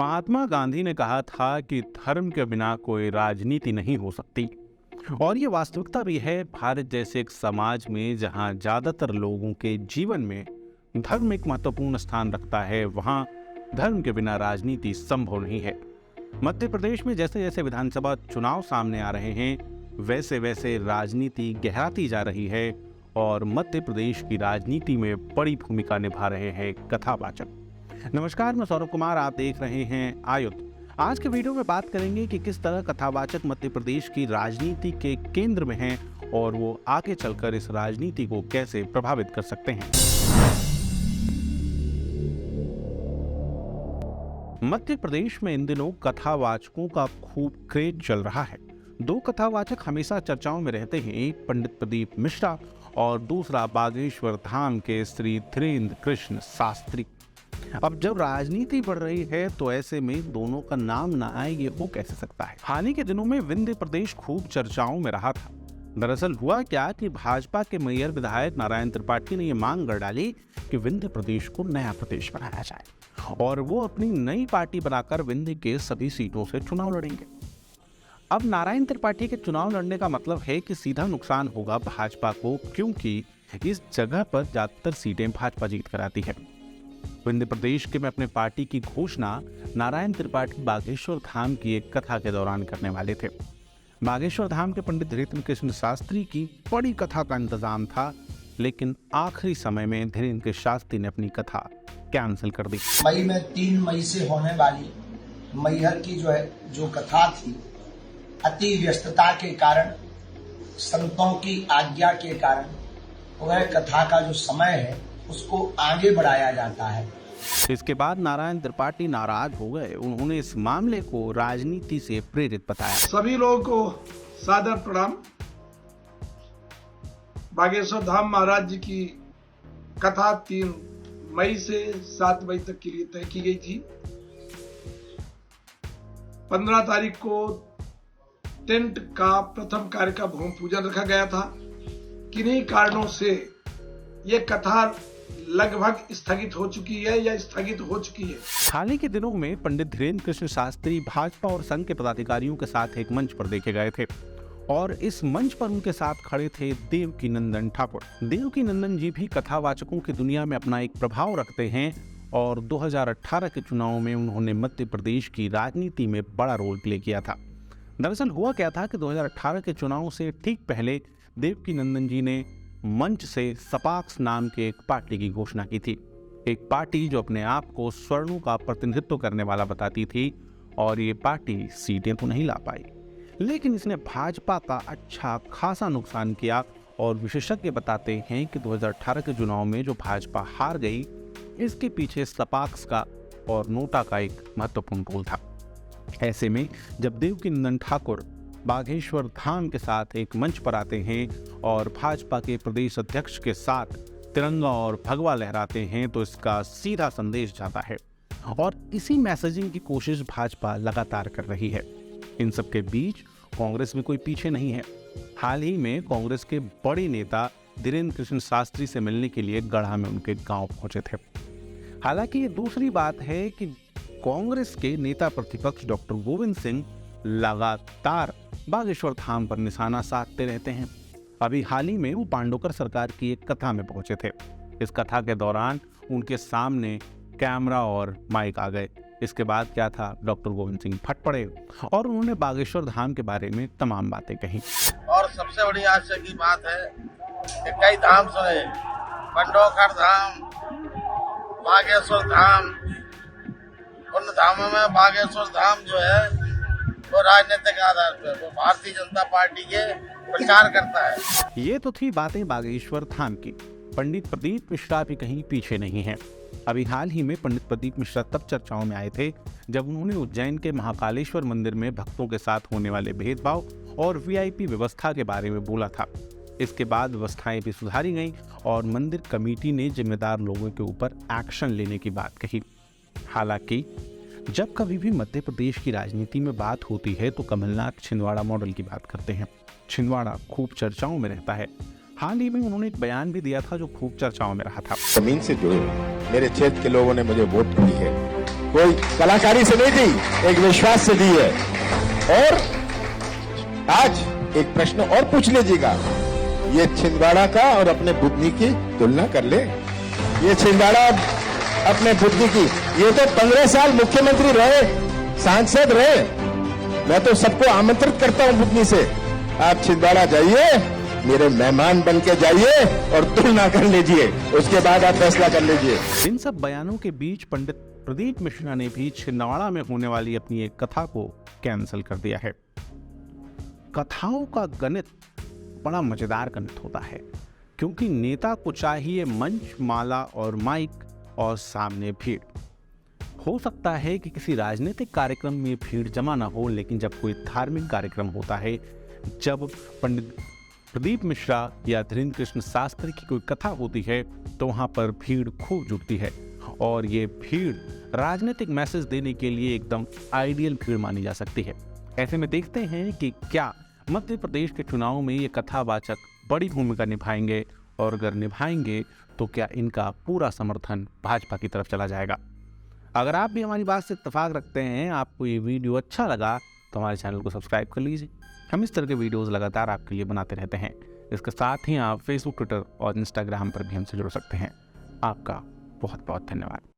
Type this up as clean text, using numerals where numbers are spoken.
महात्मा गांधी ने कहा था कि धर्म के बिना कोई राजनीति नहीं हो सकती। और ये वास्तविकता भी है। भारत जैसे एक समाज में जहां ज्यादातर लोगों के जीवन में धर्म एक महत्वपूर्ण स्थान रखता है, वहां धर्म के बिना राजनीति संभव नहीं है। मध्य प्रदेश में जैसे जैसे विधानसभा चुनाव सामने आ रहे हैं, वैसे वैसे राजनीति गहराती जा रही है और मध्य प्रदेश की राजनीति में बड़ी भूमिका निभा रहे हैं कथावाचक। नमस्कार, मैं सौरभ कुमार, आप देख रहे हैं आयुध। आज के वीडियो में बात करेंगे कि किस तरह कथावाचक मध्य प्रदेश की राजनीति के केंद्र में हैं और वो आगे चलकर इस राजनीति को कैसे प्रभावित कर सकते हैं। मध्य प्रदेश में इन दिनों कथावाचकों का खूब क्रेज चल रहा है। दो कथावाचक हमेशा चर्चाओं में रहते हैं, एक पंडित प्रदीप मिश्रा और दूसरा बागेश्वर धाम के श्री धीरेन्द्र कृष्ण शास्त्री। अब जब राजनीति बढ़ रही है तो ऐसे में दोनों का नाम ना आए, ये हो कैसे सकता है। हाल ही के दिनों में विंध्य प्रदेश खूब चर्चाओं में रहा था। दरअसल हुआ क्या कि भाजपा के मेयर विधायक नारायण त्रिपाठी ने ये मांग कर डाली कि विंध्य प्रदेश को नया प्रदेश बनाया जाए और वो अपनी नई पार्टी बनाकर विंध्य के सभी सीटों से चुनाव लड़ेंगे। अब नारायण त्रिपाठी के चुनाव लड़ने का मतलब है कि सीधा नुकसान होगा भाजपा को, क्योंकि इस जगह पर ज्यादातर सीटें भाजपा जीत कर आती है। विंध्य प्रदेश के में अपने पार्टी की घोषणा नारायण त्रिपाठी बागेश्वर धाम की एक कथा के दौरान करने वाले थे। बागेश्वर धाम के पंडित धीरेन्द्र कृष्ण शास्त्री की बड़ी कथा का इंतजाम था, लेकिन आखिरी समय में धीरेन्द्र कृष्ण शास्त्री ने अपनी कथा कैंसिल कर दी। मई में 3 मई से होने वाली मैहर की जो कथा थी, अति व्यस्तता के कारण, संतों की आज्ञा के कारण वह कथा का जो समय है उसको आगे बढ़ाया जाता है। इसके बाद नारायण त्रिपाठी नाराज हो गए। उन्होंने इस मामले को राजनीति से प्रेरित बताया। सभी लोगों को सादर प्रणाम। बागेश्वर धाम महाराज जी की कथा 3 मई से 7 मई तक के लिए तय की गई थी। 15 तारीख को टेंट का प्रथम कार्य का भूमि पूजन रखा गया था। किन्हीं कारणों से ये कथा लगभग स्थगित हो चुकी है या स्थगित हो चुकी है। हाल ही के दिनों में पंडित धीरेन्द्र कृष्ण शास्त्री भाजपा और संघ के पदाधिकारियों के साथ एक मंच पर देखे गए थे और इस मंच पर उनके साथ खड़े थे देवकीनंदन ठाकुर। देवकीनंदन जी भी कथावाचकों की दुनिया में अपना एक प्रभाव रखते हैं और 2018 के चुनाव में उन्होंने मध्य प्रदेश की राजनीति में बड़ा रोल प्ले किया था। दरअसल हुआ क्या था कि 2018 के चुनाव से ठीक पहले देवकीनंदन जी ने मंच से सपाक्स नाम के एक पार्टी की घोषणा की थी। एक पार्टी जो अपने आप को स्वर्णों का प्रतिनिधित्व करने वाला बताती थी और ये पार्टी सीटें तो नहीं ला पाई, लेकिन इसने भाजपा का अच्छा खासा नुकसान किया। और विशेषज्ञ बताते हैं कि 2018 के चुनाव में जो भाजपा हार गई, इसके पीछे सपाक्स का और नोटा का एक महत्वपूर्ण रोल था। ऐसे में जब देवकीनंदन ठाकुर बागेश्वर धाम के साथ एक मंच पर आते हैं और भाजपा के प्रदेश अध्यक्ष के साथ तिरंगा और भगवा लहराते हैं, तो इसका सीधा संदेश जाता है और इसी मैसेजिंग की कोशिश भाजपा लगातार कर रही है। इन सब के बीच कांग्रेस में कोई पीछे नहीं है। हाल ही में कांग्रेस के बड़े नेता धीरेन्द्र कृष्ण शास्त्री से मिलने के लिए गढ़ा में उनके गांव पहुंचे थे। हालांकि ये दूसरी बात है कि कांग्रेस के नेता प्रतिपक्ष डॉक्टर गोविंद सिंह लगातार बागेश्वर धाम पर निशाना साधते रहते हैं। अभी हाल ही में वो पांडोकर सरकार की एक कथा में पहुंचे थे। इस कथा के दौरान उनके सामने कैमरा और माइक आ गए। इसके बाद क्या था, डॉक्टर गोविंद सिंह फट पड़े और उन्होंने बागेश्वर धाम के बारे में तमाम बातें कही। और सबसे बड़ी आश्चर्य की बात है कि कई धाम सुने, पांडोकर धाम, बागेश्वर धाम। उन धामों में बागेश्वर धाम जो है वो राजनीतिक आधार पर वो भारतीय जनता पार्टी के प्रचार करता है। ये तो थी बातें बागेश्वर धाम की। पंडित प्रदीप मिश्रा भी कहीं पीछे नहीं है। अभी हाल ही में पंडित प्रदीप मिश्रा तब चर्चाओं में आए थे जब उन्होंने उज्जैन के महाकालेश्वर मंदिर में भक्तों के साथ होने वाले भेदभाव और वीआईपी व्यवस्था के बारे में बोला था। इसके बाद व्यवस्थाएं भी सुधारी गईं और मंदिर कमेटी ने जिम्मेदार लोगों के ऊपर एक्शन लेने की बात कही। हालांकि जब कभी भी मध्य प्रदेश की राजनीति में बात होती है तो कमलनाथ छिंदवाड़ा मॉडल की बात करते हैं। छिंदवाड़ा खूब चर्चाओं में रहता है। हाल ही में उन्होंने एक बयान भी दिया था जो खूब चर्चाओं में रहा था। जमीन से जुड़े हुए मेरे क्षेत्र के लोगों ने मुझे वोट दी है, कोई कलाकारी से नहीं दी, एक विश्वास से दी है। और आज एक प्रश्न और पूछ लीजिएगा, ये छिंदवाड़ा का और अपने बुधनी की तुलना कर ले। ये छिंदवाड़ा अपने बुधनी की, ये तो 15 साल मुख्यमंत्री रहे, सांसद रहे। मैं तो सबको आमंत्रित करता हूं बुधनी से, आप छिंदवाड़ा जाइए, मेरे मेहमान बन के जाइए और तुलना कर लीजिए, उसके बाद आप फैसला कर लीजिए। इन सब बयानों के बीच पंडित प्रदीप मिश्रा ने भी छिंदवाड़ा में होने वाली अपनी एक कथा को कैंसिल कर दिया है। कथाओं का गणित बड़ा मजेदार गणित होता है, क्योंकि नेता को चाहिए मंच, माला और माइक और सामने भीड़। हो सकता है कि किसी राजनीतिक कार्यक्रम में भीड़ जमा ना हो, लेकिन जब कोई धार्मिक कार्यक्रम होता है, जब पंडित प्रदीप मिश्रा या धीरेन्द्र कृष्ण शास्त्री की कोई कथा होती है, तो वहां पर भीड़ खूब जुटती है और ये भीड़ राजनीतिक मैसेज देने के लिए एकदम आइडियल भीड़ मानी जा सकती है। ऐसे में देखते हैं कि क्या मध्य प्रदेश के चुनाव में ये कथावाचक बड़ी भूमिका निभाएंगे, और अगर निभाएंगे तो क्या इनका पूरा समर्थन भाजपा की तरफ चला जाएगा। अगर आप भी हमारी बात से इत्तेफाक रखते हैं, आपको ये वीडियो अच्छा लगा, तो हमारे चैनल को सब्सक्राइब कर लीजिए। हम इस तरह के वीडियोस लगातार आपके लिए बनाते रहते हैं। इसके साथ ही आप फेसबुक, ट्विटर और इंस्टाग्राम पर भी हमसे जुड़ सकते हैं। आपका बहुत बहुत धन्यवाद।